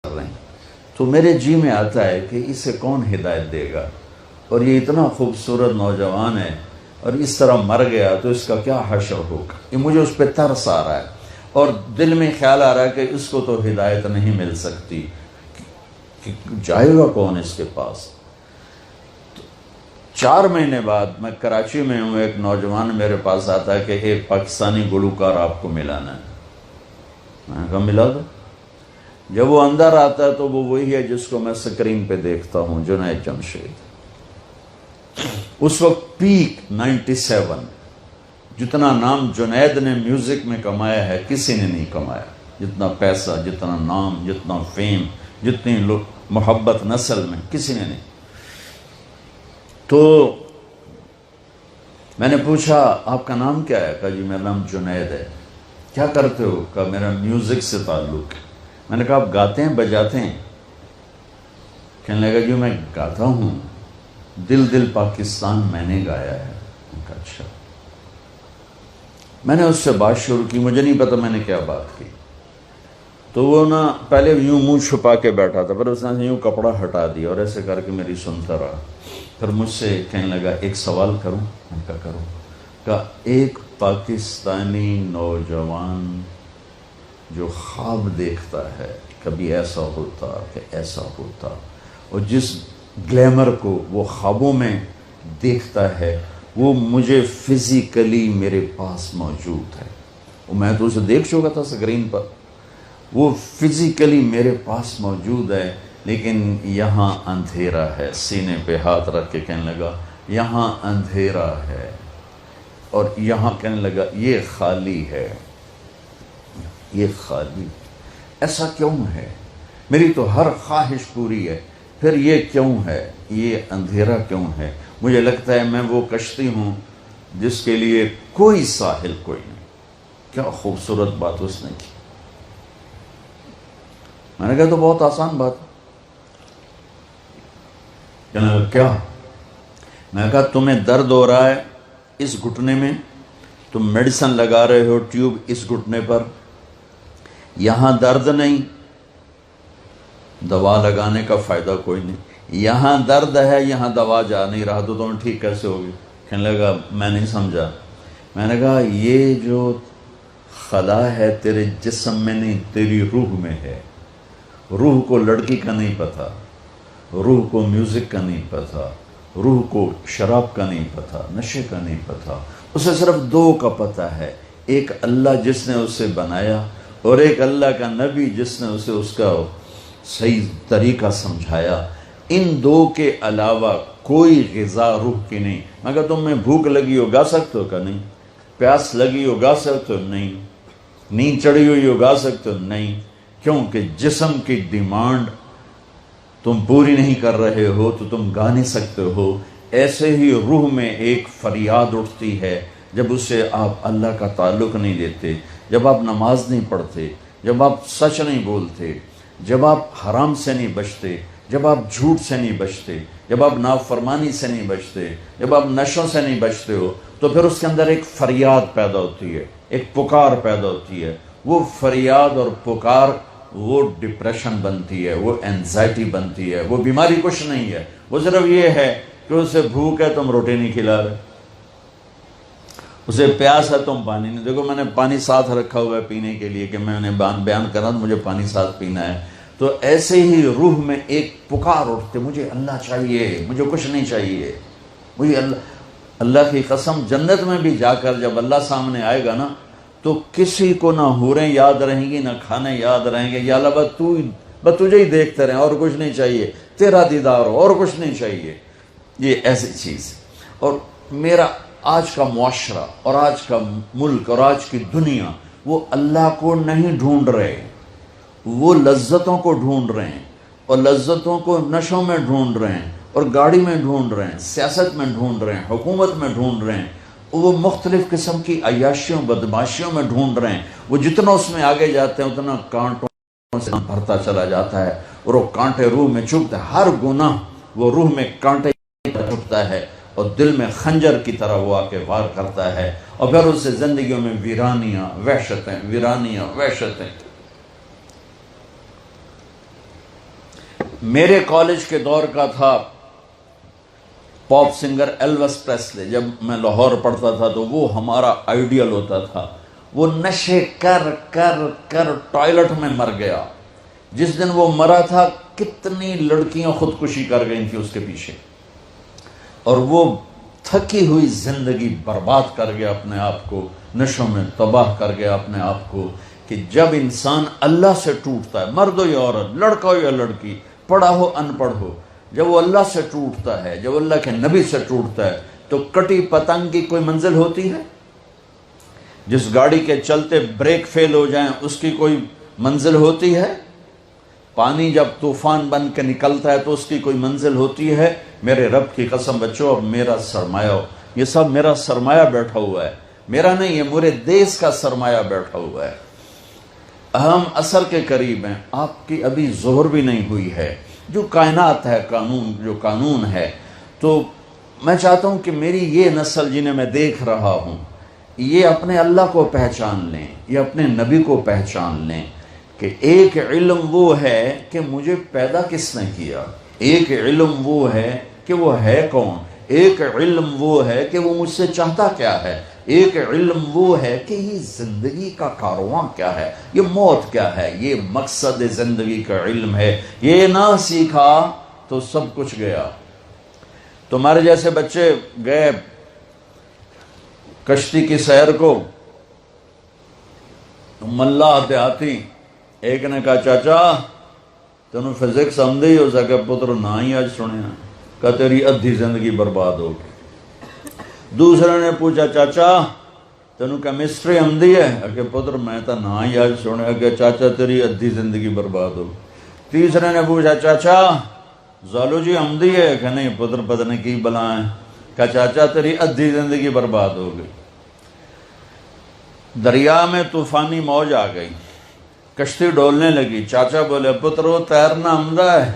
رہے ہیں تو میرے جی میں آتا ہے کہ اسے کون ہدایت دے گا، اور یہ اتنا خوبصورت نوجوان ہے اور اس طرح مر گیا تو اس کا کیا حشر ہوگا۔ یہ مجھے اس پہ ترس آ رہا ہے اور دل میں خیال آ رہا ہے کہ اس کو تو ہدایت نہیں مل سکتی، کہ جائے گا کون اس کے پاس۔ 4 مہینے بعد میں کراچی میں ہوں، ایک نوجوان میرے پاس آتا ہے کہ ایک پاکستانی گلوکار آپ کو ملانا ہے۔ میں نے کہا ملا دو۔ جب وہ اندر آتا ہے تو وہ وہی ہے جس کو میں سکرین پہ دیکھتا ہوں، جنید جمشید۔ اس وقت پیک 97، جتنا نام جنید نے میوزک میں کمایا ہے کسی نے نہیں کمایا، جتنا پیسہ، جتنا نام، جتنا فیم، جتنی محبت نسل میں کسی نے نہیں۔ تو میں نے پوچھا آپ کا نام کیا ہے؟ کہا جی میرا نام جنید ہے۔ کیا کرتے ہو؟ کہا میرا میوزک سے تعلق ہے۔ میں نے کہا آپ گاتے ہیں بجاتے ہیں؟ کہنے لگا جی میں گاتا ہوں، دل دل پاکستان میں نے گایا ہے۔ میں کہا اچھا۔ میں نے اس سے بات شروع کی، مجھے نہیں پتا میں نے کیا بات کی۔ تو وہ نا پہلے یوں منہ چھپا کے بیٹھا تھا، پھر اس نے یوں کپڑا ہٹا دیا اور ایسے کر کے میری سنتا رہا۔ پھر مجھ سے کہنے لگا ایک سوال کروں؟ میں کہا کروں۔ کہا ایک پاکستانی نوجوان جو خواب دیکھتا ہے کبھی ایسا ہوتا کہ ایسا ہوتا، اور جس گلیمر کو وہ خوابوں میں دیکھتا ہے وہ مجھے فزیکلی میرے پاس موجود ہے۔ اور میں تو اسے دیکھ چکا تھا سکرین پر، وہ فزیکلی میرے پاس موجود ہے، لیکن یہاں اندھیرا ہے۔ سینے پہ ہاتھ رکھ کے کہنے لگا یہاں اندھیرا ہے، اور یہاں کہنے لگا یہ خالی ہے، یہ خالی۔ ایسا کیوں ہے؟ میری تو ہر خواہش پوری ہے، پھر یہ کیوں ہے؟ یہ اندھیرا کیوں ہے؟ مجھے لگتا ہے میں وہ کشتی ہوں جس کے لیے کوئی ساحل کوئی نہیں۔ کیا خوبصورت بات اس نے کی۔ میں نے کہا تو بہت آسان بات ہے۔ کہنے لگا کیا؟ میں نے کہا تمہیں درد ہو رہا ہے اس گھٹنے میں، تم میڈیسن لگا رہے ہو ٹیوب اس گھٹنے پر، یہاں درد نہیں، دوا لگانے کا فائدہ کوئی نہیں، یہاں درد ہے، یہاں دوا جا نہیں رہا، تو تمہیں ٹھیک کیسے ہوگی؟ کہنے لگا میں نہیں سمجھا۔ میں نے کہا یہ جو خلا ہے تیرے جسم میں نہیں، تیری روح میں ہے۔ روح کو لڑکی کا نہیں پتہ، روح کو میوزک کا نہیں پتہ، روح کو شراب کا نہیں پتہ، نشے کا نہیں پتہ، اسے صرف 2 کا پتہ ہے، ایک اللہ جس نے اسے بنایا، اور ایک اللہ کا نبی جس نے اسے اس کا صحیح طریقہ سمجھایا۔ ان 2 کے علاوہ کوئی غذا روح کی نہیں۔ میں کہا تم میں بھوک لگی ہو گا سکتے ہو؟ کہ نہیں۔ پیاس لگی ہو گا سکتے ہو؟ نہیں۔ نیند چڑھی ہوئی ہو گا سکتے ہو؟ نہیں۔ کیونکہ جسم کی ڈیمانڈ تم پوری نہیں کر رہے ہو تو تم گا نہیں سکتے ہو۔ ایسے ہی روح میں ایک فریاد اٹھتی ہے جب اسے آپ اللہ کا تعلق نہیں دیتے، جب آپ نماز نہیں پڑھتے، جب آپ سچ نہیں بولتے، جب آپ حرام سے نہیں بچتے، جب آپ جھوٹ سے نہیں بچتے، جب آپ نافرمانی سے نہیں بچتے، جب آپ نشوں سے نہیں بچتے ہو، تو پھر اس کے اندر ایک فریاد پیدا ہوتی ہے، ایک پکار پیدا ہوتی ہے۔ وہ فریاد اور پکار وہ ڈپریشن بنتی ہے، وہ اینزائٹی بنتی ہے، وہ بیماری کچھ نہیں ہے، وہ صرف یہ ہے کہ اسے بھوک ہے تم روٹی نہیں کھلا رہے، اسے پیاس ہے تم پانی نہیں۔ دیکھو میں نے پانی ساتھ رکھا ہوا ہے پینے کے لیے کہ میں نے بیان کرا تو مجھے پانی ساتھ پینا ہے۔ تو ایسے ہی روح میں ایک پکار اٹھتے، مجھے اللہ چاہیے، مجھے کچھ نہیں چاہیے، مجھے اللہ کی قسم جنت میں بھی جا کر جب اللہ سامنے آئے گا نا تو کسی کو نہ حوریں یاد رہیں گی، نہ کھانے یاد رہیں گے، یا اللہ بس تجھے ہی دیکھتے رہیں، اور کچھ نہیں چاہیے، تیرا دیدار ہو، اور کچھ نہیں چاہیے۔ یہ ایسی چیز ہے۔ اور میرا آج کا معاشرہ اور آج کا ملک اور آج کی دنیا وہ اللہ کو نہیں ڈھونڈ رہے، وہ لذتوں کو ڈھونڈ رہے ہیں، اور لذتوں کو نشوں میں ڈھونڈ رہے ہیں، اور گاڑی میں ڈھونڈ رہے ہیں، سیاست میں ڈھونڈ رہے ہیں، حکومت میں ڈھونڈ رہے ہیں، وہ مختلف قسم کی عیاشیوں بدماشیوں میں ڈھونڈ رہے ہیں۔ وہ جتنا اس میں آگے جاتے ہیں اتنا کانٹوں سے بھرتا چلا جاتا ہے، اور وہ کانٹے روح میں چبھتے ہیں۔ ہر گناہ وہ روح میں کانٹے چبھتا ہے اور دل میں خنجر کی طرح وہ آ کے وار کرتا ہے، اور پھر اس سے زندگیوں میں ویرانیاں وحشتیں، ویرانیاں وحشتیں۔ میرے کالج کے دور کا تھا پاپ سنگر ایلوس پریسلے. جب میں لاہور پڑھتا تھا تو وہ ہمارا آئیڈیل ہوتا تھا. وہ نشے کر کر کر ٹوائلٹ میں مر گیا. جس دن وہ مرا تھا کتنی لڑکیاں خودکشی کر گئی تھیں اس کے پیچھے, اور وہ تھکی ہوئی زندگی برباد کر گیا اپنے آپ کو, نشوں میں تباہ کر گیا اپنے آپ کو. کہ جب انسان اللہ سے ٹوٹتا ہے, مرد ہو یا عورت, لڑکا ہو یا لڑکی, پڑھا ہو ان پڑھ ہو, جب وہ اللہ سے ٹوٹتا ہے, جب اللہ کے نبی سے ٹوٹتا ہے, تو کٹی پتنگ کی کوئی منزل ہوتی ہے؟ جس گاڑی کے چلتے بریک فیل ہو جائیں اس کی کوئی منزل ہوتی ہے؟ پانی جب طوفان بن کے نکلتا ہے تو اس کی کوئی منزل ہوتی ہے؟ میرے رب کی قسم بچوں, اب میرا سرمایہ ہو, یہ سب میرا سرمایہ بیٹھا ہوا ہے, میرا نہیں, یہ میرے دیس کا سرمایہ بیٹھا ہوا ہے. ہم عصر کے قریب ہیں, آپ کی ابھی ظہر بھی نہیں ہوئی ہے. جو کائنات ہے, قانون جو قانون ہے, تو میں چاہتا ہوں کہ میری یہ نسل جنہیں میں دیکھ رہا ہوں, یہ اپنے اللہ کو پہچان لیں, یہ اپنے نبی کو پہچان لیں کہ ایک علم وہ ہے کہ مجھے پیدا کس نے کیا, ایک علم وہ ہے کہ وہ ہے کون, ایک علم وہ ہے کہ وہ مجھ سے چاہتا کیا ہے, ایک علم وہ ہے کہ یہ زندگی کا کارواں کیا ہے, یہ موت کیا ہے, یہ مقصد زندگی کا علم ہے. یہ نہ سیکھا تو سب کچھ گیا. تمہارے جیسے بچے گئے کشتی کی سیر کو, ملا دیہاتی, ایک نے کہا چاچا تینوں فزکس آمدی ہو سکے, پتر نہ ہی آج سنیا, کہ تیری ادھی زندگی برباد ہوگی. دوسرے نے پوچھا چاچا تینوں کیمسٹری آمدی ہے, کہ پتر میں تو نہ ہی آج سنیا, کہ چاچا تیری ادھی زندگی برباد ہوگی. تیسرے نے پوچھا چاچا زالوجی آمدی ہے, کہ نہیں پتر پتہ نہیں کی بلا ہے, کہ چاچا تیری ادھی زندگی برباد ہو گئی. دریا میں طوفانی موج آ گئی, کشتی ڈولنے لگی. چاچا بولے پتر وہ تیرنا آمدہ ہے,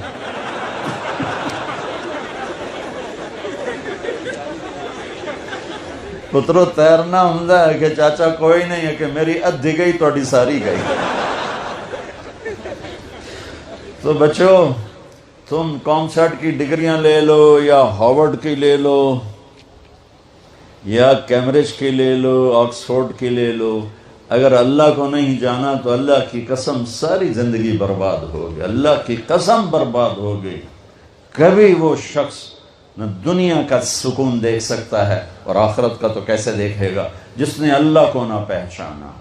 پترو تیرنا آمدہ ہے, کہ چاچا کوئی نہیں ہے, کہ میری ادھی گئی توڑی ساری گئی. تو بچوں تم کامسٹ کی ڈگریاں لے لو یا ہارورڈ کی لے لو یا کیمبرج کی لے لو, آکسفورڈ کی لے لو, اگر اللہ کو نہیں جانا تو اللہ کی قسم ساری زندگی برباد ہوگی, اللہ کی قسم برباد ہوگی. کبھی وہ شخص نہ دنیا کا سکون دیکھ سکتا ہے اور آخرت کا تو کیسے دیکھے گا جس نے اللہ کو نہ پہچانا.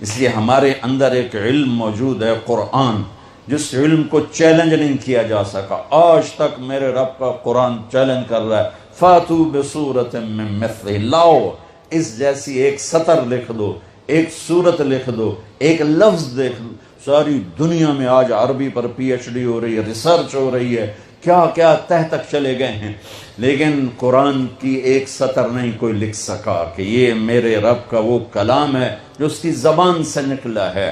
اس لیے ہمارے اندر ایک علم موجود ہے, قرآن, جس علم کو چیلنج نہیں کیا جا سکا. آج تک میرے رب کا قرآن چیلنج کر رہا ہے, فاتو بصورت من مثلہ, لاؤ اس جیسی ایک سطر لکھ دو, ایک صورت لکھ دو, ایک لفظ دیکھ دو. ساری دنیا میں آج عربی پر پی ایچ ڈی ہو رہی ہے, ریسرچ ہو رہی ہے, کیا کیا تہ تک چلے گئے ہیں, لیکن قرآن کی ایک سطر نہیں کوئی لکھ سکا کہ یہ میرے رب کا وہ کلام ہے جو اس کی زبان سے نکلا ہے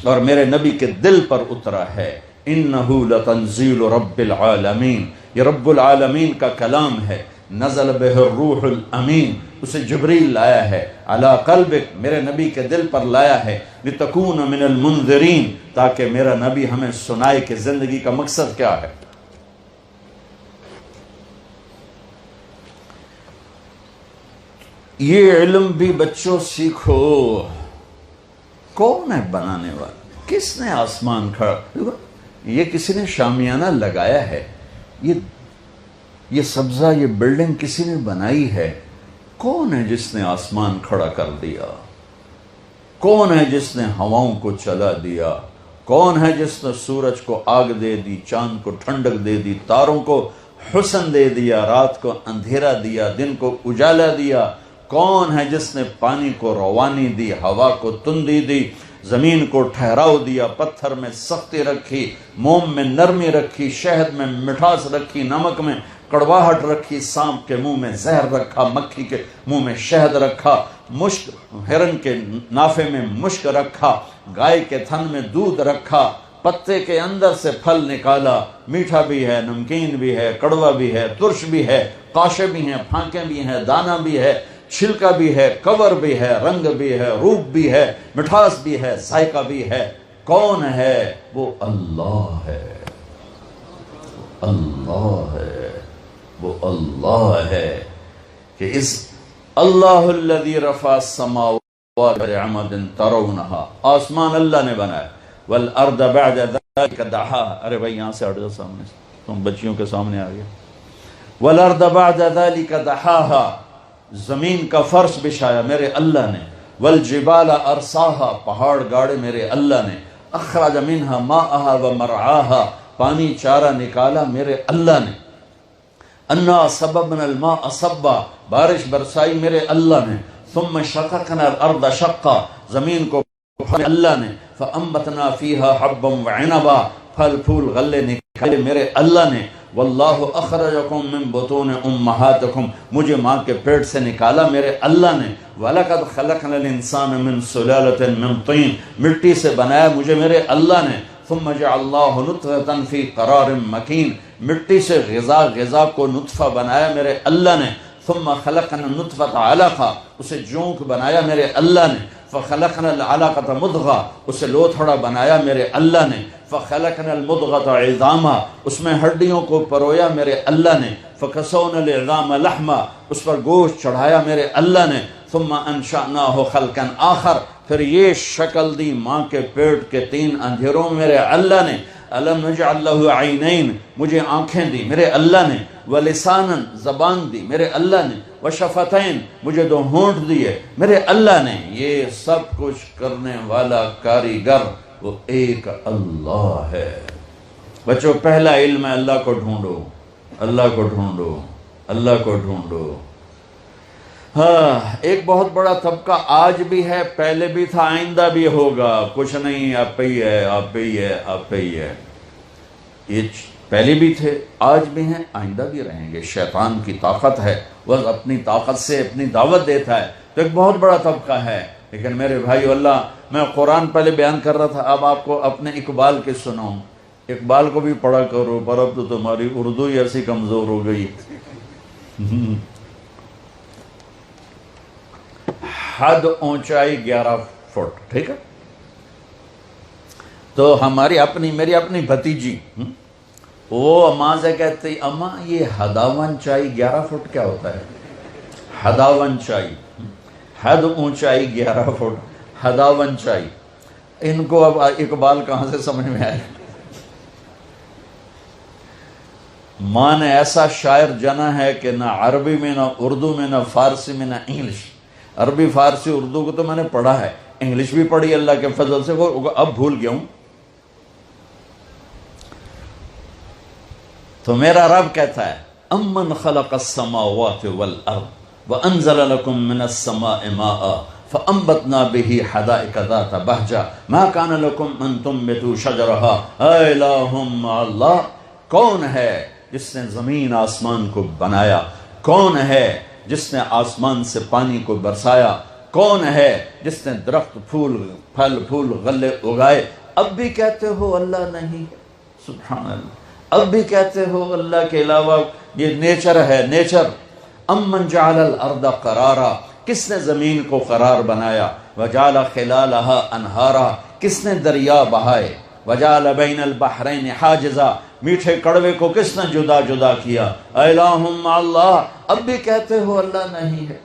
اور میرے نبی کے دل پر اترا ہے. انہ لتنزیل رب العالمین, یہ رب العالمین کا کلام ہے. نزل بہ الروح الامین, اسے جبریل لایا ہے. علی قلبک, میرے نبی کے دل پر لایا ہے. لتکون من المنذرین, تاکہ میرا نبی ہمیں سنائے کہ زندگی کا مقصد کیا ہے. یہ علم بھی بچوں سیکھو. کون ہے بنانے والا, کس نے آسمان کھڑا, یہ کسی نے شامیانہ لگایا ہے, یہ سبزہ, یہ بلڈنگ کسی نے بنائی ہے. کون ہے جس نے آسمان کھڑا کر دیا, کون ہے جس نے ہواؤں کو چلا دیا, کون ہے جس نے سورج کو آگ دے دی, چاند کو ٹھنڈک دے دی, تاروں کو حسن دے دیا, رات کو اندھیرا دیا, دن کو اجالا دیا. کون ہے جس نے پانی کو روانی دی, ہوا کو تندی دی, زمین کو ٹھہراؤ دیا, پتھر میں سختی رکھی, موم میں نرمی رکھی, شہد میں مٹھاس رکھی, نمک میں کڑواہٹ رکھی, سانپ کے منہ میں زہر رکھا, مکھی کے منہ میں شہد رکھا, مشک, ہرن کے نافے میں مشک رکھا, گائے کے تھن میں دودھ رکھا, پتے کے اندر سے پھل نکالا, میٹھا بھی ہے, نمکین بھی ہے, کڑوا بھی ہے, ترش بھی ہے, قاشے بھی ہیں, پھانکیں بھی ہیں, دانہ بھی ہے, چھلکا بھی ہے, کور بھی ہے, رنگ بھی ہے, روپ بھی ہے, مٹھاس بھی ہے, ذائقہ بھی ہے. کون ہے؟ وہ اللہ ہے, اللہ ہے، وہ اللہ ہے کہ اس اللہ الذی رفع السماوات بعمد ترونہا، آسمان اللہ نے بنایا، والارض بعد ذلك دحاہا، ارے بھائی یہاں سے ہٹ جاؤ سامنے سے، تم بچیوں کے سامنے آ گئے، والارض بعد ذلك دحاہا، زمین کا فرش بچھایا میرے اللہ نے، والجبال ارساہا، پہاڑ گاڑے میرے اللہ نے، اخرج منہا ماءہا ومرعاہا، پانی چارہ نکالا میرے اللہ نے، انا صببنا الماء صبا، بارش برسائی میرے اللہ نے، ثم شققنا الارض شقا، زمین کو اللہ نے، فانبتنا فیہا حبا وعنبا، پھل پھول غلے نکالے میرے اللہ نے، واللہ اخرجکم من بطون امہاتکم، مجھے ماں کے پیٹ سے نکالا میرے اللہ نے، وَلَقَدْ خَلَقْنَا الْإِنسَانَ مِن سُلَالَةٍ مِن طِينٍ، مٹی سے بنایا مجھے میرے اللہ نے، ثم جعلناہ نطفۃ فی قرار مکین، مٹی سے غذا کو نطفہ بنایا میرے اللہ نے، ثم خلقنا النطفۃ علقہ، اسے جونک بنایا میرے اللہ نے، فخلقنا العلقۃ مضغہ، اسے لوتھڑا بنایا میرے اللہ نے، فخلقنا المضغۃ عظاما، اس میں ہڈیوں کو پرویا میرے اللہ نے، فکسونا العظام لحما، اس پر گوشت چڑھایا میرے اللہ نے، ثم انشأناہ خلقا آخر، پھر یہ شکل دی ماں کے پیٹ کے 3 اندھیروں میرے اللہ نے، الم نجعل لہ عینین، مجھے آنکھیں دی میرے اللہ نے، ولسانا، زبان دی میرے اللہ نے، وشفتین، مجھے 2 ہونٹ دیے میرے اللہ نے، یہ سب کچھ کرنے والا کاریگر وہ ایک اللہ ہے۔ بچوں پہلا علم ہے اللہ کو ڈھونڈو، اللہ کو ڈھونڈو، اللہ کو ڈھونڈو۔ ہاں، ایک بہت بڑا طبقہ آج بھی ہے، پہلے بھی تھا، آئندہ بھی ہوگا، کچھ نہیں، آپ پہ ہی ہے، آپ پہ ہی ہے، آپ پہ ہی ہے۔ یہ پہلے بھی تھے، آج بھی ہیں، آئندہ بھی رہیں گے۔ شیطان کی طاقت ہے، وہ اپنی طاقت سے اپنی دعوت دیتا ہے، تو ایک بہت بڑا طبقہ ہے۔ لیکن میرے بھائی اللہ، میں قرآن پہلے بیان کر رہا تھا، اب آپ کو اپنے اقبال کے سناؤں۔ اقبال کو بھی پڑھا کرو، پر اب تو تمہاری اردو ہی ایسی کمزور ہو گئی۔ حد اونچائی 11 فٹ، ٹھیک ہے؟ تو ہماری میری اپنی بھتیجی، وہ اماں سے کہتی، اماں یہ حداون چائی 11 فٹ کیا ہوتا ہے؟ حداون چائی، حد اونچائی 11 فٹ، حداون چائی۔ ان کو اب اقبال کہاں سے سمجھ میں آئے؟ ماں نے ایسا شاعر جنا ہے کہ نہ عربی میں، نہ اردو میں، نہ فارسی میں، نہ انگلش۔ عربی فارسی اردو کو تو میں نے پڑھا ہے، انگلش بھی پڑھی اللہ کے فضل سے، وہ اب بھول گیا ہوں۔ تو میرا رب کہتا ہے، امن خلق السماوات والارض وانزل لكم من السماء ماء فانبتنا به حدائق ذات بہجہ ما كان لكم ان تنبتوا شجرها اے الہم اللہ، کون ہے جس نے زمین آسمان کو بنایا؟ کون ہے جس نے آسمان سے پانی کو برسایا؟ کون ہے جس نے درخت پھل پھول غلے اگائے؟ اب بھی کہتے ہو اللہ نہیں؟ سبحان اللہ، اب بھی کہتے ہو اللہ کے علاوہ یہ نیچر ہے، نیچر۔ امن جعل الارض قرارا، کس نے زمین کو قرار بنایا؟ وجعل خلالها انہارا، کس نے دریا بہائے؟ وجعل بین البحرین حاجزا، میٹھے کڑوے کو کس نے جدا جدا کیا؟ الہم اللہ، اب بھی کہتے ہو اللہ نہیں ہے؟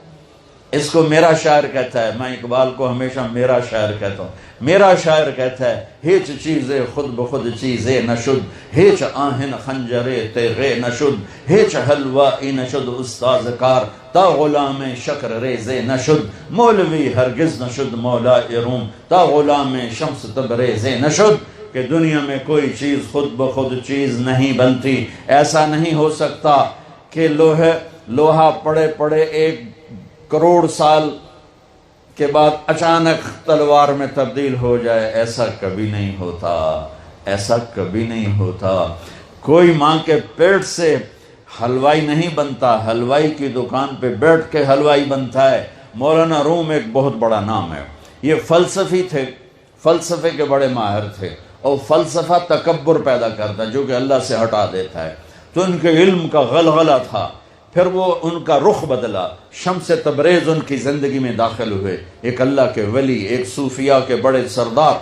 اس کو میرا شاعر کہتا ہے، میں اقبال کو ہمیشہ میرا شاعر کہتا ہوں۔ میرا شاعر کہتا ہے، ہیچ چیزے خود بخود چیزے نشد، ہیچ آہن خنجرے تیغے نشد، ہیچ حلوائی نشد استاذ کار، تا غلام شکر ریزے نشد، مولوی ہرگز نشد مولا روم، تا غلام شمس تبریزے نشد۔ کہ دنیا میں کوئی چیز خود بخود چیز نہیں بنتی، ایسا نہیں ہو سکتا کہ لوہا پڑے 1 کروڑ سال کے بعد اچانک تلوار میں تبدیل ہو جائے، ایسا کبھی نہیں ہوتا، ایسا کبھی نہیں ہوتا۔ کوئی ماں کے پیٹ سے حلوائی نہیں بنتا، حلوائی کی دکان پہ بیٹھ کے حلوائی بنتا ہے۔ مولانا روم ایک بہت بڑا نام ہے، یہ فلسفی تھے، فلسفے کے بڑے ماہر تھے، اور فلسفہ تکبر پیدا کرتا ہے جو کہ اللہ سے ہٹا دیتا ہے، تو ان کے علم کا غلغلہ تھا۔ پھر وہ ان کا رخ بدلا، شمس تبریز ان کی زندگی میں داخل ہوئے، ایک اللہ کے ولی، ایک صوفیاء کے بڑے سردار،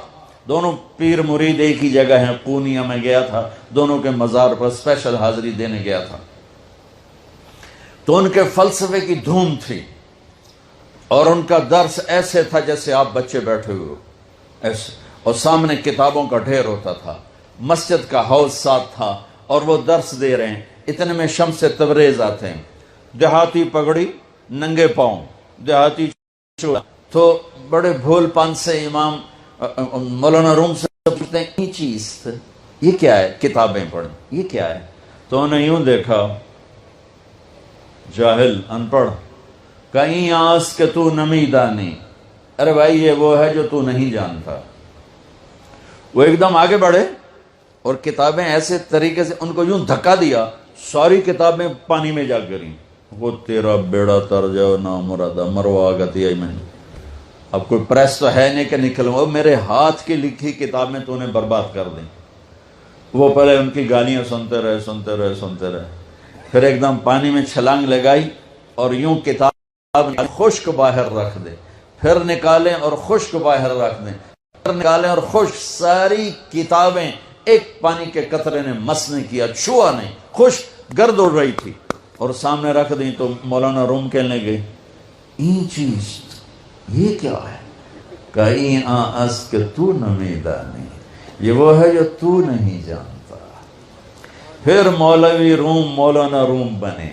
دونوں پیر مرید ایک ہی جگہ ہیں، پونیا میں گیا تھا، دونوں کے مزار پر اسپیشل حاضری دینے گیا تھا۔ تو ان کے فلسفے کی دھوم تھی، اور ان کا درس ایسے تھا جیسے آپ بچے بیٹھے ہوئے ہو ایسے، اور سامنے کتابوں کا ڈھیر ہوتا تھا، مسجد کا حوض ساتھ تھا، اور وہ درس دے رہے ہیں۔ اتنے میں شمس تبریز آتے ہیں، دیہاتی پگڑی، ننگے پاؤں، دیہاتی چوڑا، تو بڑے بھول پان سے امام مولانا روم سے پوچھتے ہیں یہ چیز یہ کیا ہے؟ کتابیں پڑھیں، یہ کیا ہے؟ تو انہیں یوں دیکھا، جاہل، ان پڑھ، کہیں آس کہ تو نمی دانی، ارے بھائی یہ وہ ہے جو تو نہیں جانتا۔ وہ ایک دم آگے بڑھے اور کتابیں ایسے طریقے سے ان کو یوں دھکا دیا، ساری کتابیں پانی میں جا گریں۔ وہ تیرا بیڑا تر جاؤ نا مرادہ، مروا گتی ہے میں، اب کوئی پریس تو ہے نہیں کہ نکلوں، وہ میرے ہاتھ کی لکھی کتابیں تو نے برباد کر دیں۔ وہ پہلے ان کی گالیاں سنتے رہے، پھر ایک دم پانی میں چھلانگ لگائی اور یوں کتاب خشک باہر رکھ دے، پھر نکالیں اور خشک باہر رکھ دیں، پھر نکالیں اور خشک، ساری کتابیں ایک پانی کے قطرے نے مس نہیں کیا، چھوا نہیں، خشک گرد اڑ رہی تھی، اور سامنے رکھ دیں۔ تو مولانا روم کہنے گئے این چیز یہ کیا ہے؟ کہیں آس کہ تو نمیدانی، یہ وہ ہے جو تو نہیں جانتا۔ پھر مولوی روم مولانا روم بنے،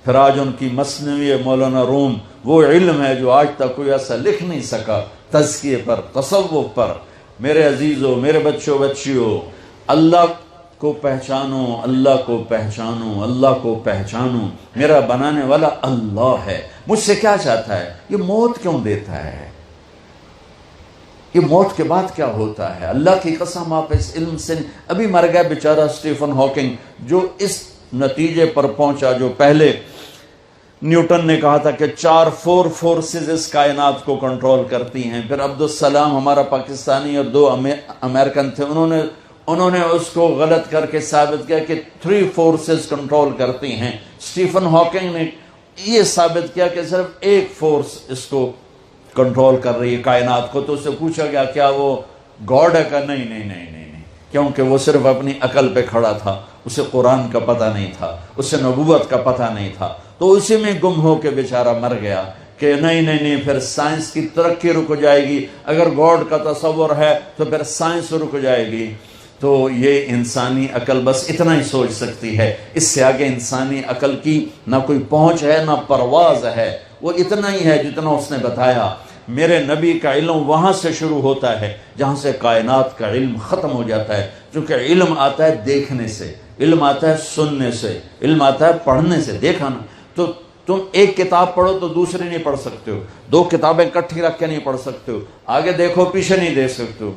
پھر آج ان کی مثنوی مولانا روم وہ علم ہے جو آج تک کوئی ایسا لکھ نہیں سکا، تزکیے پر، تصوف پر۔ میرے عزیزوں، میرے بچوں بچیوں، اللہ کو پہچانو، اللہ کو پہچانو، اللہ کو پہچانو۔ میرا بنانے والا اللہ ہے، مجھ سے کیا چاہتا ہے؟ یہ موت کیوں دیتا ہے؟ یہ موت کے بعد کیا ہوتا ہے؟ اللہ کی قسم آپ اس علم سے ابھی مر گیا بیچارہ اسٹیفن ہاکنگ، جو اس نتیجے پر پہنچا جو پہلے نیوٹن نے کہا تھا کہ 4 فورسز اس کائنات کو کنٹرول کرتی ہیں۔ پھر عبدالسلام ہمارا پاکستانی اور 2 امریکن تھے، انہوں نے اس کو غلط کر کے ثابت کیا کہ 3 فورسز کنٹرول کرتی ہیں۔ اسٹیفن ہاکنگ نے یہ ثابت کیا کہ صرف ایک فورس اس کو کنٹرول کر رہی ہے کائنات کو۔ تو اس سے پوچھا گیا کیا وہ گاڈ ہے؟ کہ نہیں، کیونکہ وہ صرف اپنی عقل پہ کھڑا تھا، اسے قرآن کا پتہ نہیں تھا، اسے نبوت کا پتہ نہیں تھا، تو اسی میں گم ہو کے بیچارہ مر گیا کہ نہیں، پھر سائنس کی ترقی رک جائے گی، اگر گاڈ کا تصور ہے تو پھر سائنس رک جائے گی۔ تو یہ انسانی عقل بس اتنا ہی سوچ سکتی ہے، اس سے آگے انسانی عقل کی نہ کوئی پہنچ ہے نہ پرواز ہے۔ وہ اتنا ہی ہے جتنا اس نے بتایا۔ میرے نبی کا علم وہاں سے شروع ہوتا ہے جہاں سے کائنات کا علم ختم ہو جاتا ہے، چونکہ علم آتا ہے دیکھنے سے، علم آتا ہے سننے سے، علم آتا ہے پڑھنے سے۔ دیکھا نا، تو تم ایک کتاب پڑھو تو دوسری نہیں پڑھ سکتے ہو، 2 کتابیں کٹھی رکھ کے نہیں پڑھ سکتے ہو، آگے دیکھو پیچھے نہیں دیکھ سکتے ہو،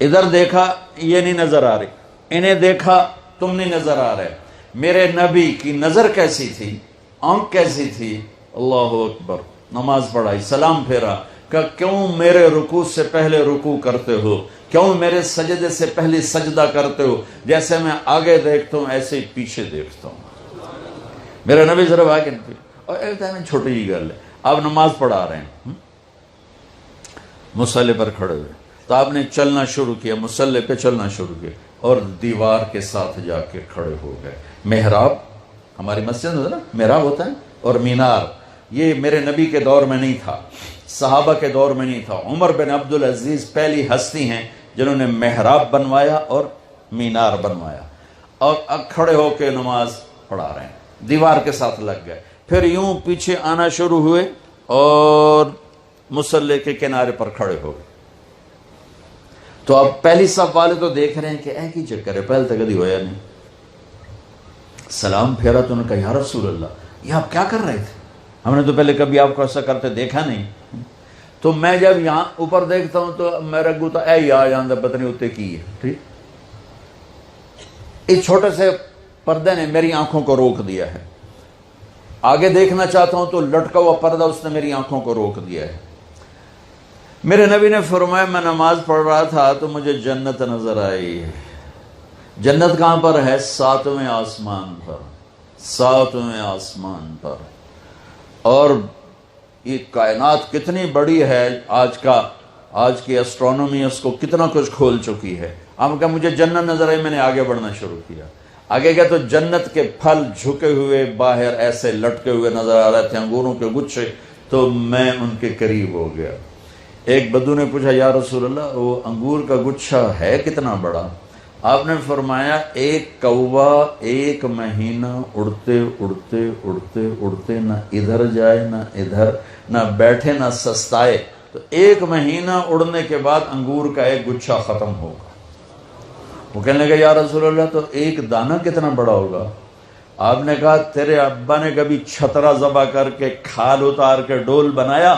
ادھر دیکھا یہ نہیں نظر آ رہی، انہیں دیکھا تم نہیں نظر آ رہے۔ میرے نبی کی نظر کیسی تھی، آنکھ کیسی تھی؟ اللہ اکبر، نماز پڑھائی، سلام پھیرا کہ کیوں میرے رکوع سے پہلے رکوع کرتے ہو، کیوں میرے سجدے سے پہلے سجدہ کرتے ہو، جیسے میں آگے دیکھتا ہوں ایسے ہی پیچھے دیکھتا ہوں۔ میرے نبی صرف آگے نہیں، اور ایک ٹائم چھوٹی جی گل ہے، آپ نماز پڑھا رہے ہیں، مصلی پر کھڑے ہوئے، تو آپ نے چلنا شروع کیا، مصلی پہ چلنا شروع کیا، اور دیوار کے ساتھ جا کے کھڑے ہو گئے۔ محراب ہماری مسجد میں نا محراب ہوتا ہے، اور مینار، یہ میرے نبی کے دور میں نہیں تھا، صحابہ کے دور میں نہیں تھا۔ عمر بن عبدالعزیز پہلی ہستی ہیں جنہوں نے محراب بنوایا اور مینار بنوایا، اور اب کھڑے ہو کے نماز پڑھا رہے ہیں، دیوار کے ساتھ لگ گئے، پھر یوں پیچھے آنا شروع ہوئے اور مصلی کے کنارے پر کھڑے ہو گئے۔ تو اب پہلی صف والے تو دیکھ رہے ہیں کہ ایک ہی چکر ہے، پہلے تک کبھی ہوا نہیں۔ سلام پھیرا تو انہوں نے کہا یا رسول اللہ، یہ آپ کیا کر رہے تھے؟ ہم نے تو پہلے کبھی آپ کو ایسا کرتے دیکھا نہیں۔ تو میں جب یہاں اوپر دیکھتا ہوں تو میرا گوتا اے یا جاندہ پتہ نہیں ہوتے کی ہے، ٹھیک؟ اس چھوٹے سے پردے نے میری آنکھوں کو روک دیا ہے، آگے دیکھنا چاہتا ہوں تو لٹکا ہوا پردہ اس نے میری آنکھوں کو روک دیا ہے۔ میرے نبی نے فرمایا میں نماز پڑھ رہا تھا تو مجھے جنت نظر آئی۔ جنت کہاں پر ہے؟ 7ویں آسمان پر، 7ویں آسمان پر۔ اور یہ کائنات کتنی بڑی ہے، آج کا آج کی اسٹرانومی اس کو کتنا کچھ کھول چکی ہے. آپ کہا مجھے جنت نظر آئی, میں نے آگے بڑھنا شروع کیا. آگے گیا تو جنت کے پھل جھکے ہوئے باہر ایسے لٹکے ہوئے نظر آ رہے تھے, انگوروں کے گچھے. تو میں ان کے قریب ہو گیا. ایک بدو نے پوچھا یا رسول اللہ وہ انگور کا گچھا ہے کتنا بڑا؟ آپ نے فرمایا ایک کوا 1 مہینہ اڑتے اڑتے اڑتے اڑتے نہ ادھر جائے نہ ادھر, نہ بیٹھے نہ سستائے, تو 1 مہینہ اڑنے کے بعد انگور کا ایک گچھا ختم ہوگا. وہ کہنے لگا یا رسول اللہ تو ایک دانہ کتنا بڑا ہوگا؟ آپ نے کہا تیرے ابا نے کبھی چھترا ذبح کر کے کھال اتار کے ڈول بنایا؟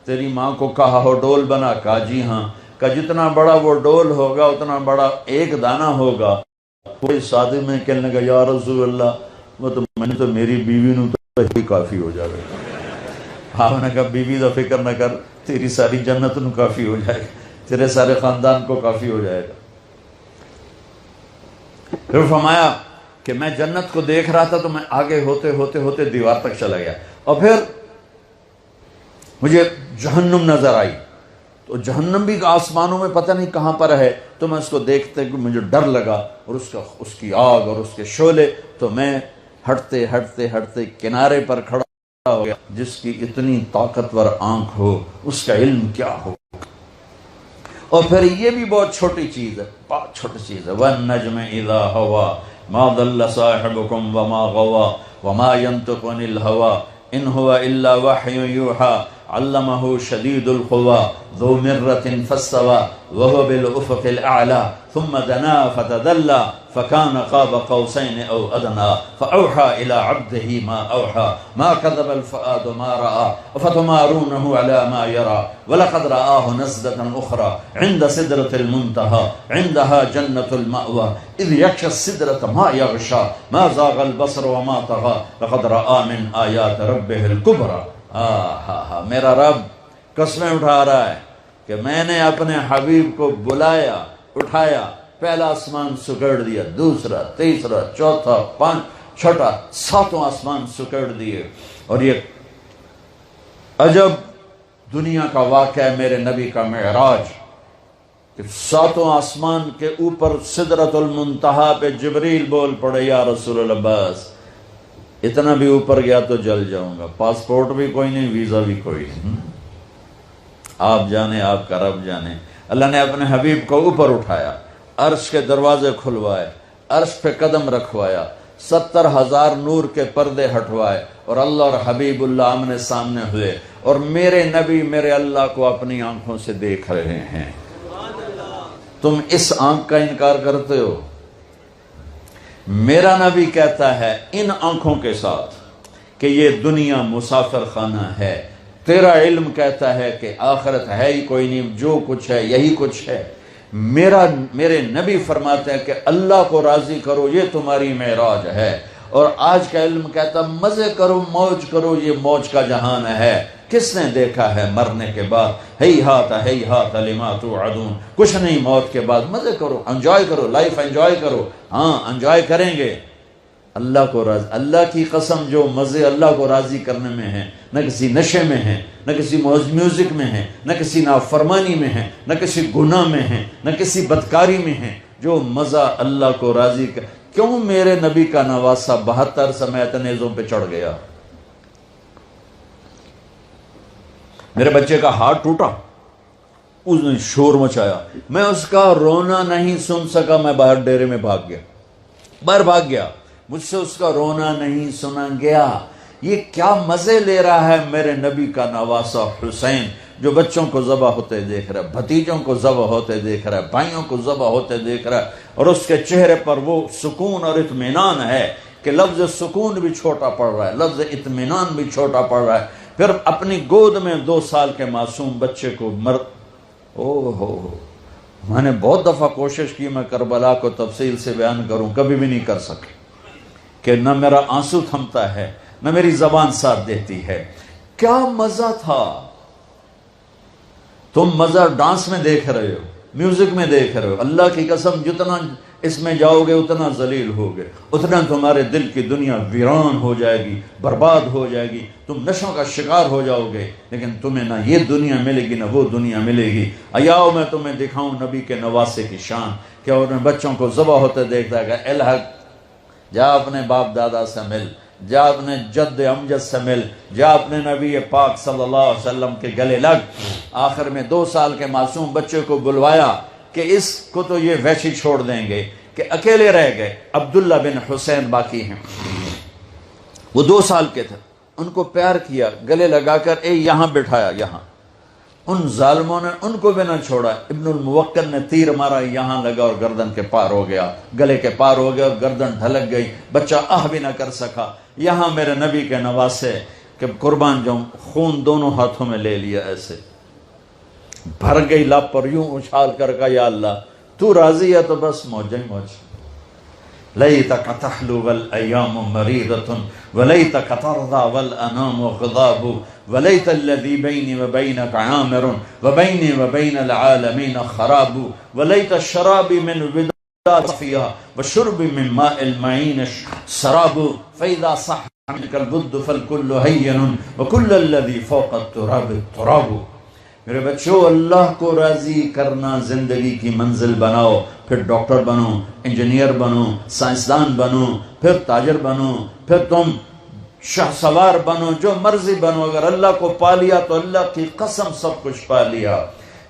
تیری ماں کو کہا ہو ڈول بنا, کہا جی ہاں. کہ جتنا بڑا وہ ڈول ہوگا اتنا بڑا ایک دانہ ہوگا. کوئی ساتھی میں کہنے لگا یا رسول اللہ وہ تو میں نے تو میری بیوی نو تو ہی کافی ہو جائے گا. آپ نے کہا بیوی دا فکر نہ کر, تیری ساری جنت نو کافی ہو جائے گا, تیرے سارے خاندان کو کافی ہو جائے گا. پھر فرمایا کہ میں جنت کو دیکھ رہا تھا تو میں آگے ہوتے ہوتے ہوتے دیوار تک چلا گیا, اور پھر مجھے جہنم نظر آئی. تو جہنم بھی آسمانوں میں پتہ نہیں کہاں پر ہے. تو میں اس کو دیکھتے کہ مجھے ڈر لگا, اور اس کی آگ اور اس کے شعلے. تو میں ہٹتے ہٹتے ہٹتے کنارے پر کھڑا ہو گیا. جس کی اتنی طاقتور آنکھ ہو اس کا علم کیا ہو. اور پھر یہ بھی بہت چھوٹی چیز ہے, بہت چھوٹی چیز ہے. وَالنَّجْمِ إِذَا هَوَى مَا ضَلَّ صَاحِبُكُمْ وَمَا غَوَى وَمَا يَنطِقُ عَنِ الْهَوَى إِنْ هُوَ إِلَّا وَحْيٌ يُوحَى علمه شدید القوى ذو مرة فاستوى وهو بالأفق الأعلى ثم دنا فتدلى فكان قاب قوسين أو أدنى فأوحى إلى عبده ما أوحى ما كذب الفؤاد ما رأى أفتمارونه على ما يرى ولقد رآه نزلة أخرى عند سدرة المنتهى عندها جنة المأوى إذ يغشى السدرة ما يغشى ما زاغ البصر وما طغى لقد رأى من آيات ربه الكبرى. میرا رب قسمیں اٹھا رہا ہے کہ میں نے اپنے حبیب کو بلایا, اٹھایا, پہلا آسمان سکڑ دیا, دوسرا, تیسرا, چوتھا, 5, چھٹا, 7 آسمان سکڑ دیے. اور یہ عجب دنیا کا واقعہ ہے میرے نبی کا معراج, کہ 7 آسمان کے اوپر سدرۃ المنتہا پہ جبریل بول پڑے یا رسول اللہ بس اتنا بھی اوپر گیا تو جل جاؤں گا. پاسپورٹ بھی کوئی نہیں, ویزا بھی کوئی نہیں, آپ جانے آپ کا رب جانے. اللہ نے اپنے حبیب کو اوپر اٹھایا, عرش کے دروازے کھلوائے, عرش پہ قدم رکھوایا, 70,000 نور کے پردے ہٹوائے, اور اللہ اور حبیب اللہ آمنے سامنے ہوئے, اور میرے نبی میرے اللہ کو اپنی آنکھوں سے دیکھ رہے ہیں. تم اس آنکھ کا انکار کرتے ہو. میرا نبی کہتا ہے ان آنکھوں کے ساتھ کہ یہ دنیا مسافر خانہ ہے. تیرا علم کہتا ہے کہ آخرت ہے ہی کوئی نہیں, جو کچھ ہے یہی کچھ ہے. میرے نبی فرماتے ہیں کہ اللہ کو راضی کرو, یہ تمہاری معراج ہے. اور آج کا علم کہتا مزے کرو, موج کرو, یہ موج کا جہان ہے. کس نے دیکھا ہے مرنے کے بعد ہیہات لما توعدون, کچھ نہیں موت کے بعد. مزے کرو, انجوائے کرو, لائف انجوائے کرو. ہاں انجوائے کریں گے. اللہ کو راضی, اللہ کی قسم جو مزے اللہ کو راضی کرنے میں ہیں, نہ کسی نشے میں ہیں, نہ کسی میوزک میں ہیں, نہ کسی نافرمانی میں ہیں, نہ کسی گناہ میں ہیں, نہ کسی بدکاری میں ہیں. جو مزہ اللہ کو راضی کر. کیوں میرے نبی کا نواسہ 72 سمیت نیزوں پہ چڑھ گیا. میرے بچے کا ہاتھ ٹوٹا, اس نے شور مچایا, میں اس کا رونا نہیں سن سکا, میں باہر ڈیرے میں بھاگ گیا, مجھ سے اس کا رونا نہیں سنا گیا. یہ کیا مزے لے رہا ہے میرے نبی کا نواسہ حسین, جو بچوں کو ذبح ہوتے دیکھ رہا ہے, بھتیجوں کو ذبح ہوتے دیکھ رہا ہے, بھائیوں کو ذبح ہوتے دیکھ رہا ہے, اور اس کے چہرے پر وہ سکون اور اطمینان ہے کہ لفظ سکون بھی چھوٹا پڑ رہا ہے, لفظ اطمینان بھی چھوٹا پڑ رہا ہے. پھر اپنی گود میں 2 سال کے معصوم بچے کو میں نے بہت دفعہ کوشش کی میں کربلا کو تفصیل سے بیان کروں, کبھی بھی نہیں کر سکے, کہ نہ میرا آنسو تھمتا ہے نہ میری زبان ساتھ دیتی ہے. کیا مزہ تھا. تم مزہ ڈانس میں دیکھ رہے ہو, میوزک میں دیکھ رہے ہو. اللہ کی قسم جتنا اس میں جاؤ گے اتنا ذلیل ہوگے، اتنا تمہارے دل کی دنیا ویران ہو جائے گی، برباد ہو جائے گی، تم نشوں کا شکار ہو جاؤ گے، لیکن تمہیں نہ یہ دنیا ملے گی نہ وہ دنیا ملے گی۔ آؤ میں تمہیں دکھاؤں نبی کے نواسے کی شان، کہ انہیں بچوں کو ذبح ہوتے دیکھتا ہے کہ الحق جا اپنے باپ دادا سے مل، جا اپنے جد امجد سے مل، جا اپنے نبی پاک صلی اللہ علیہ وسلم کے گلے لگ۔ آخر میں 2 سال کے معصوم بچے کو بلوایا کہ اس کو تو یہ ویسے چھوڑ دیں گے، کہ اکیلے رہ گئے، عبداللہ بن حسین باقی ہیں، وہ 2 سال کے تھے، ان کو پیار کیا، گلے لگا کر یہاں بٹھایا، یہاں۔ ان ظالموں نے ان کو بھی نہ چھوڑا، ابن الموکل نے تیر مارا، یہاں لگا اور گردن کے پار ہو گیا، گلے کے پار ہو گیا اور گردن ڈھلک گئی، بچہ بھی نہ کر سکا۔ یہاں میرے نبی کے نواسے کہ قربان جاؤں، خون دونوں ہاتھوں میں لے لیا، ایسے بھر گئی لب پر، یوں اچھال کر کہا یا اللہ تو راضی ہے تو بس موج ہی موج۔ لیتک تحلو والایام مریضۃ ولیتک ترضی والانام غضاب ولیت الذی بینی وبینک عامر وبینی وبین العالمین خراب ولیت الشراب من وداع صفیہ وشرب من ماء المعین سراب فاذا صح عنک البد فالکل ہین وکل الذی فوق التراب تراب۔ میرے بچوں، اللہ کو راضی کرنا زندگی کی منزل بناؤ، پھر ڈاکٹر بنو، انجینئر بنو، سائنسدان بنو، پھر تاجر بنو، پھر تم شاہ سوار بنو، جو مرضی بنو، اگر اللہ کو پا لیا تو اللہ کی قسم سب کچھ پا لیا۔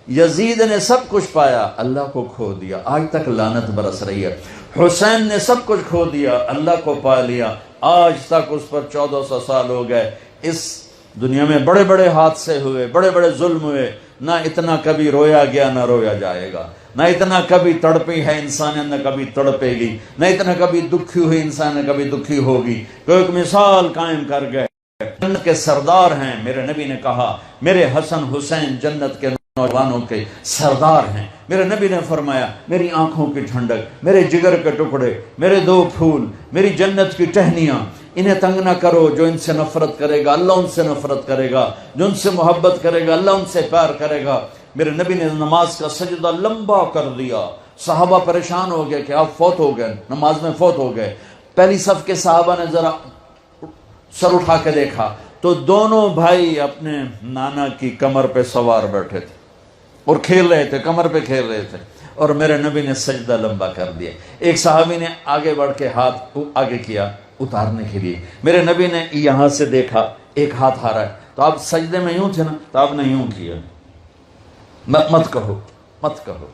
یزید نے سب کچھ پایا، اللہ کو کھو دیا، آج تک لعنت برس رہی ہے۔ حسین نے سب کچھ کھو دیا، اللہ کو پا لیا، آج تک اس پر 1400 سال ہو گئے۔ اس دنیا میں بڑے بڑے حادثے ہوئے، بڑے بڑے ظلم ہوئے، نہ اتنا کبھی رویا گیا نہ رویا جائے گا، نہ اتنا کبھی تڑپی ہے انسانیت نہ کبھی تڑپے گی، نہ اتنا کبھی دکھی ہوئی انسان نہ کبھی دکھی ہوگی۔ کوئی ایک مثال قائم کر گئے، جنت کے سردار ہیں۔ میرے نبی نے کہا میرے حسن حسین جنت کے نوجوانوں کے سردار ہیں۔ میرے نبی نے فرمایا میری آنکھوں کی ٹھنڈک، میرے جگر کے ٹکڑے، میرے 2 پھول، میری جنت کی ٹہنیاں، انہیں تنگ نہ کرو، جو ان سے نفرت کرے گا اللہ ان سے نفرت کرے گا، جو ان سے محبت کرے گا اللہ ان سے پیار کرے گا۔ میرے نبی نے نماز کا سجدہ لمبا کر دیا، صحابہ پریشان ہو گئے کہ آپ فوت ہو گئے، نماز میں فوت ہو گئے۔ پہلی صف کے صحابہ نے ذرا سر اٹھا کے دیکھا تو دونوں بھائی اپنے نانا کی کمر پہ سوار بیٹھے تھے اور کھیل رہے تھے، کمر پہ کھیل رہے تھے، اور میرے نبی نے سجدہ لمبا کر دیا۔ ایک صحابی نے آگے بڑھ کے ہاتھ آگے کیا اتارنے کے لیے، میرے نبی نے یہاں سے دیکھا ایک ہاتھ آ رہا ہے، تو آپ سجدے میں یوں تھے نا، تو آپ نے یوں کیا، مت کہو مت کہو۔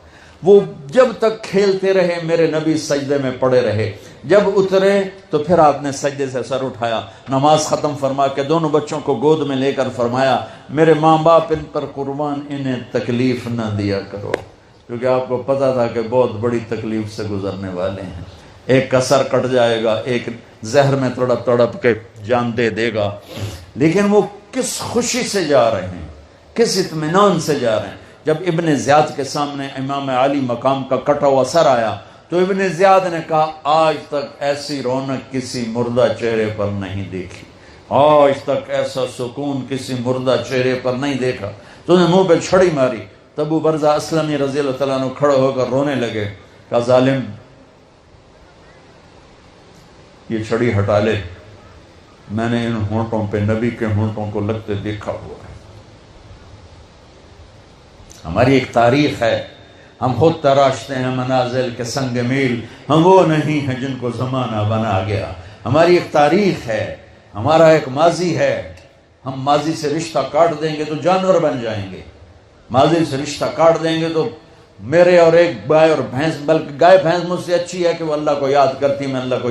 وہ جب تک کھیلتے رہے میرے نبی سجدے میں پڑے رہے، جب اترے تو پھر آپ نے سجدے سے سر اٹھایا، نماز ختم فرما کے دونوں بچوں کو گود میں لے کر فرمایا میرے ماں باپ ان پر قربان، انہیں تکلیف نہ دیا کرو، کیونکہ آپ کو پتا تھا کہ بہت بڑی تکلیف سے گزرنے والے ہیں۔ ایک کا سر کٹ جائے گا، ایک زہر میں تڑپ تڑپ کے جان دے دے گا، لیکن وہ کس خوشی سے جا رہے ہیں، کس اطمینان سے جا رہے ہیں۔ جب ابن زیاد کے سامنے امام علی مقام کا کٹا ہوا سر آیا تو ابن زیاد نے کہا آج تک ایسی رونق کسی مردہ چہرے پر نہیں دیکھی، آج تک ایسا سکون کسی مردہ چہرے پر نہیں دیکھا۔ تو نے منہ پہ چھڑی ماری، تب ابو برزہ اسلمی رضی اللہ تعالیٰ عنہ کھڑے ہو کر رونے لگے، کہا ظالم یہ چھڑی ہٹا لے، میں نے ان ہونٹوں پہ نبی کے ہونٹوں کو لگتے دیکھا ہوا ہے۔ ہماری ایک تاریخ ہے، ہم خود تراشتے ہیں منازل کے سنگ میل، ہم وہ نہیں ہیں جن کو زمانہ بنا گیا۔ ہماری ایک تاریخ ہے، ہمارا ایک ماضی ہے، ہم ماضی سے رشتہ کاٹ دیں گے تو جانور بن جائیں گے، ماضی سے رشتہ کاٹ دیں گے تو میرے اور ایک گائے اور بھینس، بلکہ گائے بھینس مجھ سے اچھی ہے کہ وہ اللہ کو یاد کرتی، میں اللہ کو